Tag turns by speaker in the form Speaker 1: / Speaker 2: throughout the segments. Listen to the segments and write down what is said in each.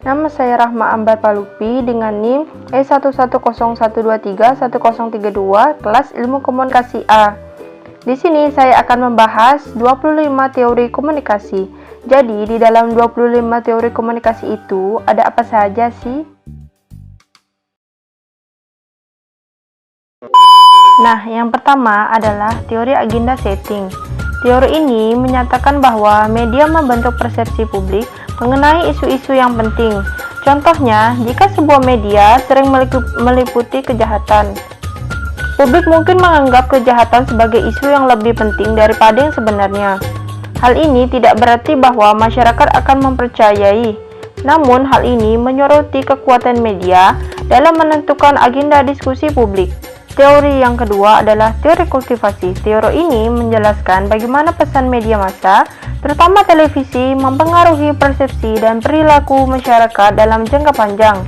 Speaker 1: Nama saya Rahma Ambar Palupi dengan NIM E1101231032 kelas Ilmu Komunikasi A. Di sini saya akan membahas 25 teori komunikasi. Jadi, di dalam 25 teori komunikasi itu ada apa saja sih? Nah, yang pertama adalah teori agenda setting. Teori ini menyatakan bahwa media membentuk persepsi publik mengenai isu-isu yang penting. Contohnya, jika sebuah media sering meliputi kejahatan, publik mungkin menganggap kejahatan sebagai isu yang lebih penting daripada yang sebenarnya. Hal ini tidak berarti bahwa masyarakat akan mempercayai, namun hal ini menyoroti kekuatan media dalam menentukan agenda diskusi publik. Teori yang kedua adalah teori kultivasi. Teori ini menjelaskan bagaimana pesan media massa, terutama televisi, mempengaruhi persepsi dan perilaku masyarakat dalam jangka panjang.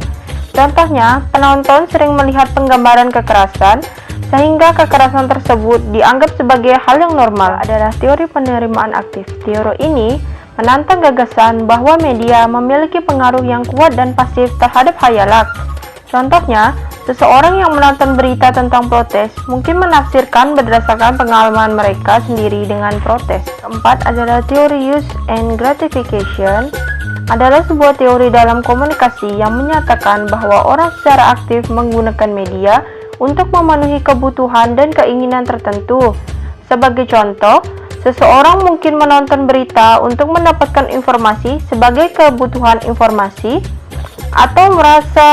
Speaker 1: Contohnya, penonton sering melihat penggambaran kekerasan, sehingga kekerasan tersebut dianggap sebagai hal yang normal. Adalah teori penerimaan aktif. Teori ini menantang gagasan bahwa media memiliki pengaruh yang kuat dan pasif terhadap khayalak. Contohnya, seseorang yang menonton berita tentang protes mungkin menafsirkan berdasarkan pengalaman mereka sendiri dengan protes. Keempat adalah teori use and gratification. Adalah sebuah teori dalam komunikasi yang menyatakan bahwa orang secara aktif menggunakan media untuk memenuhi kebutuhan dan keinginan tertentu. Sebagai contoh, seseorang mungkin menonton berita untuk mendapatkan informasi sebagai kebutuhan informasi, atau merasa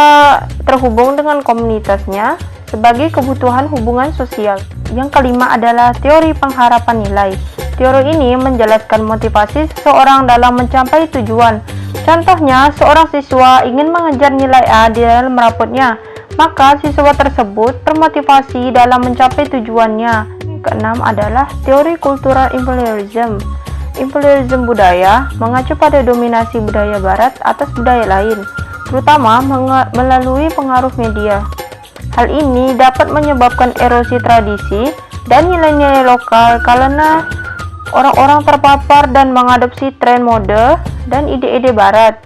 Speaker 1: terhubung dengan komunitasnya sebagai kebutuhan hubungan sosial. Yang kelima adalah teori pengharapan nilai. Teori ini menjelaskan motivasi seseorang dalam mencapai tujuan. Contohnya, seorang siswa ingin mengejar nilai A di dalam rapotnya, maka siswa tersebut termotivasi dalam mencapai tujuannya. Yang keenam adalah teori cultural imperialism. Imperialism budaya mengacu pada dominasi budaya barat atas budaya lain, terutama melalui pengaruh media. Hal ini dapat menyebabkan erosi tradisi dan nilai-nilai lokal karena orang-orang terpapar dan mengadopsi tren mode dan ide-ide barat.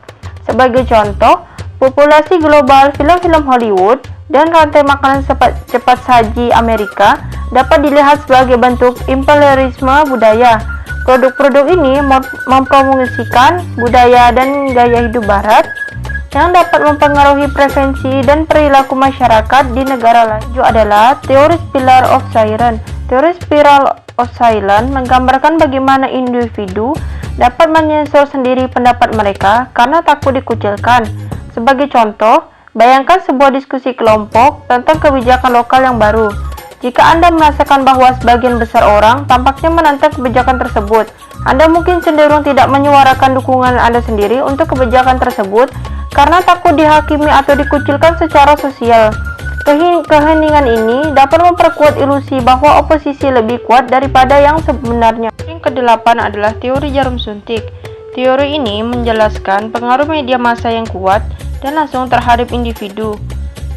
Speaker 1: Sebagai contoh, populasi global film-film Hollywood dan rantai makanan cepat saji Amerika dapat dilihat sebagai bentuk imperialisme budaya. Produk-produk ini mempromosikan budaya dan gaya hidup barat yang dapat mempengaruhi preferensi dan perilaku masyarakat di negara lain. Itu adalah teori Spiral of Silence. Teori Spiral of Silence menggambarkan bagaimana individu dapat menyensor sendiri pendapat mereka karena takut dikucilkan. Sebagai contoh, bayangkan sebuah diskusi kelompok tentang kebijakan lokal yang baru. Jika Anda merasakan bahwa sebagian besar orang tampaknya menentang kebijakan tersebut, Anda mungkin cenderung tidak menyuarakan dukungan Anda sendiri untuk kebijakan tersebut karena takut dihakimi atau dikucilkan secara sosial. Keheningan ini dapat memperkuat ilusi bahwa oposisi lebih kuat daripada yang sebenarnya. Yang kedelapan adalah teori jarum suntik. Teori ini menjelaskan pengaruh media massa yang kuat dan langsung terhadap individu.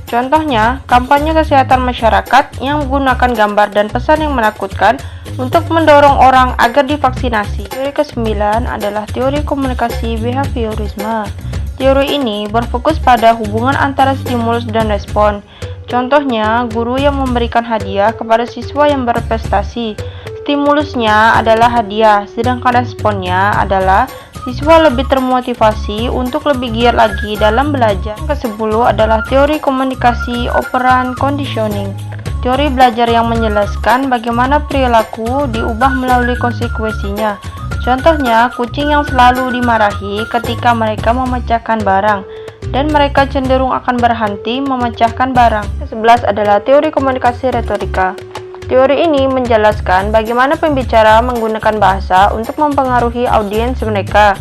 Speaker 1: Contohnya, kampanye kesehatan masyarakat yang menggunakan gambar dan pesan yang menakutkan untuk mendorong orang agar divaksinasi. Teori ke-9 adalah teori komunikasi behaviorisme. Teori ini berfokus pada hubungan antara stimulus dan respon. Contohnya, guru yang memberikan hadiah kepada siswa yang berprestasi. Stimulusnya adalah hadiah, sedangkan responnya adalah siswa lebih termotivasi untuk lebih giat lagi dalam belajar. Yang ke-10 adalah teori komunikasi operant conditioning. Teori belajar yang menjelaskan bagaimana perilaku diubah melalui konsekuensinya. Contohnya, kucing yang selalu dimarahi ketika mereka memecahkan barang, dan mereka cenderung akan berhenti memecahkan barang. Ke-11 adalah teori komunikasi retorika. Teori ini menjelaskan bagaimana pembicara menggunakan bahasa untuk mempengaruhi audiens mereka.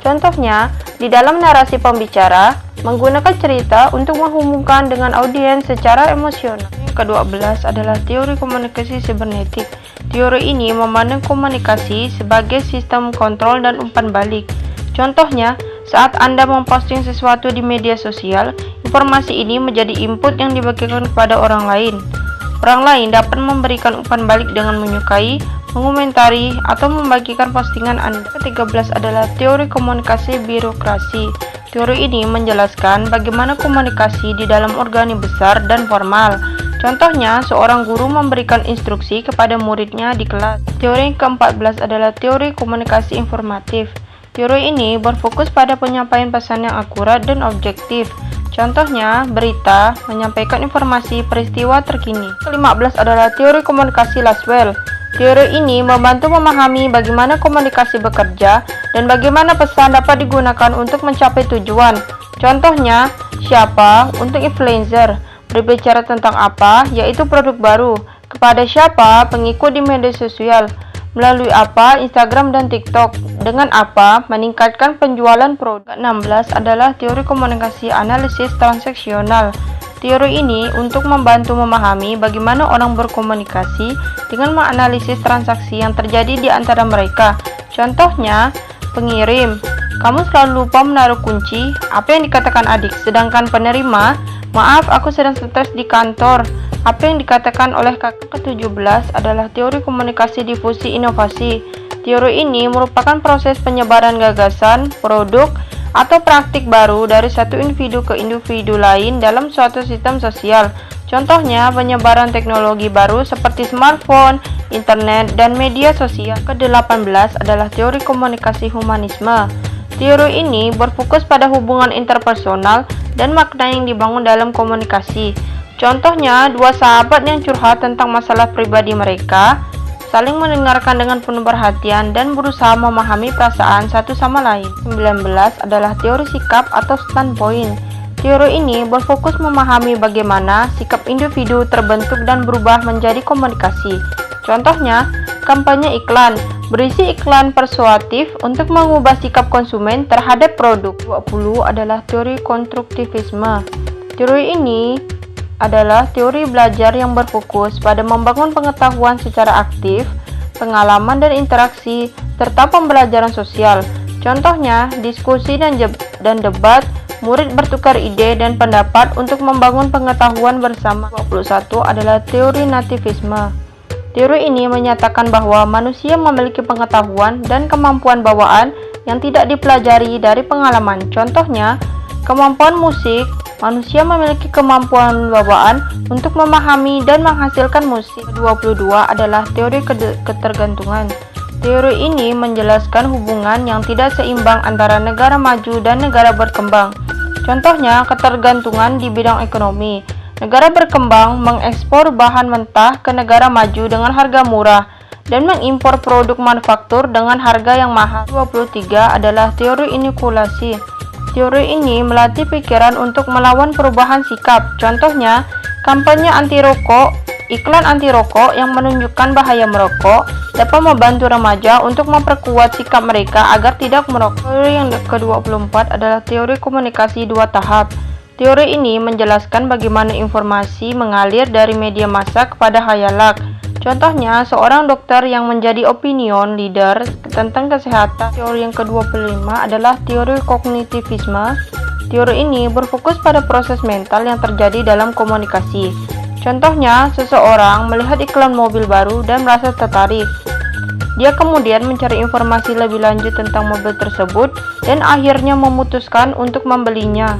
Speaker 1: Contohnya, di dalam narasi pembicara, menggunakan cerita untuk menghubungkan dengan audiens secara emosional. Yang ke-12 adalah teori komunikasi sibernetik. Teori ini memandang komunikasi sebagai sistem kontrol dan umpan balik. Contohnya, saat Anda memposting sesuatu di media sosial, informasi ini menjadi input yang dibagikan kepada orang lain. Orang lain dapat memberikan umpan balik dengan menyukai, mengomentari, atau membagikan postingan Anda. Ke-13 adalah teori komunikasi birokrasi. Teori ini menjelaskan bagaimana komunikasi di dalam organi besar dan formal. Contohnya, seorang guru memberikan instruksi kepada muridnya di kelas. Teori ke-14 adalah teori komunikasi informatif. Teori ini berfokus pada penyampaian pesan yang akurat dan objektif. Contohnya, berita menyampaikan informasi peristiwa terkini. Ke-15 adalah teori komunikasi Laswell. Teori ini membantu memahami bagaimana komunikasi bekerja dan bagaimana pesan dapat digunakan untuk mencapai tujuan. Contohnya, siapa untuk influencer, berbicara tentang apa, yaitu produk baru, kepada siapa, pengikut di media sosial, melalui apa, Instagram dan TikTok, dengan apa, meningkatkan penjualan produk. Ke-16 adalah teori komunikasi analisis transaksional. Teori ini untuk membantu memahami bagaimana orang berkomunikasi dengan menganalisis transaksi yang terjadi di antara mereka. Contohnya, pengirim, kamu selalu lupa menaruh kunci, apa yang dikatakan adik, sedangkan penerima, maaf aku sedang stres di kantor, apa yang dikatakan oleh kakak. Ke-17 adalah teori komunikasi difusi inovasi. Teori ini merupakan proses penyebaran gagasan, produk, atau praktik baru dari satu individu ke individu lain dalam suatu sistem sosial. Contohnya, penyebaran teknologi baru seperti smartphone, internet, dan media sosial. Ke-18 adalah teori komunikasi humanisme. Teori ini berfokus pada hubungan interpersonal dan makna yang dibangun dalam komunikasi. Contohnya, dua sahabat yang curhat tentang masalah pribadi mereka, saling mendengarkan dengan penuh perhatian dan berusaha memahami perasaan satu sama lain. 19 adalah teori sikap atau standpoint. Teori ini berfokus memahami bagaimana sikap individu terbentuk dan berubah menjadi komunikasi. Contohnya, kampanye iklan, berisi iklan persuasif untuk mengubah sikap konsumen terhadap produk. 20 adalah teori konstruktivisme. Teori ini adalah teori belajar yang berfokus pada membangun pengetahuan secara aktif, pengalaman dan interaksi, serta pembelajaran sosial. Contohnya, diskusi dan debat, murid bertukar ide dan pendapat untuk membangun pengetahuan bersama. 21 adalah teori nativisme. Teori ini menyatakan bahwa manusia memiliki pengetahuan dan kemampuan bawaan yang tidak dipelajari dari pengalaman. Contohnya, kemampuan musik, manusia memiliki kemampuan bawaan untuk memahami dan menghasilkan musik. 22 adalah teori ketergantungan. Teori ini menjelaskan hubungan yang tidak seimbang antara negara maju dan negara berkembang. Contohnya, ketergantungan di bidang ekonomi. Negara berkembang mengekspor bahan mentah ke negara maju dengan harga murah dan mengimpor produk manufaktur dengan harga yang mahal. 23 adalah teori inokulasi. Teori ini melatih pikiran untuk melawan perubahan sikap. Contohnya, kampanye anti rokok, iklan anti rokok yang menunjukkan bahaya merokok dapat membantu remaja untuk memperkuat sikap mereka agar tidak merokok. Teori yang ke-24 adalah teori komunikasi dua tahap. Teori ini menjelaskan bagaimana informasi mengalir dari media massa kepada khayalak. Contohnya, seorang dokter yang menjadi opinion leader tentang kesehatan. Teori yang ke-25 adalah teori kognitivisme. Teori ini berfokus pada proses mental yang terjadi dalam komunikasi. Contohnya, seseorang melihat iklan mobil baru dan merasa tertarik. Dia kemudian mencari informasi lebih lanjut tentang mobil tersebut dan akhirnya memutuskan untuk membelinya.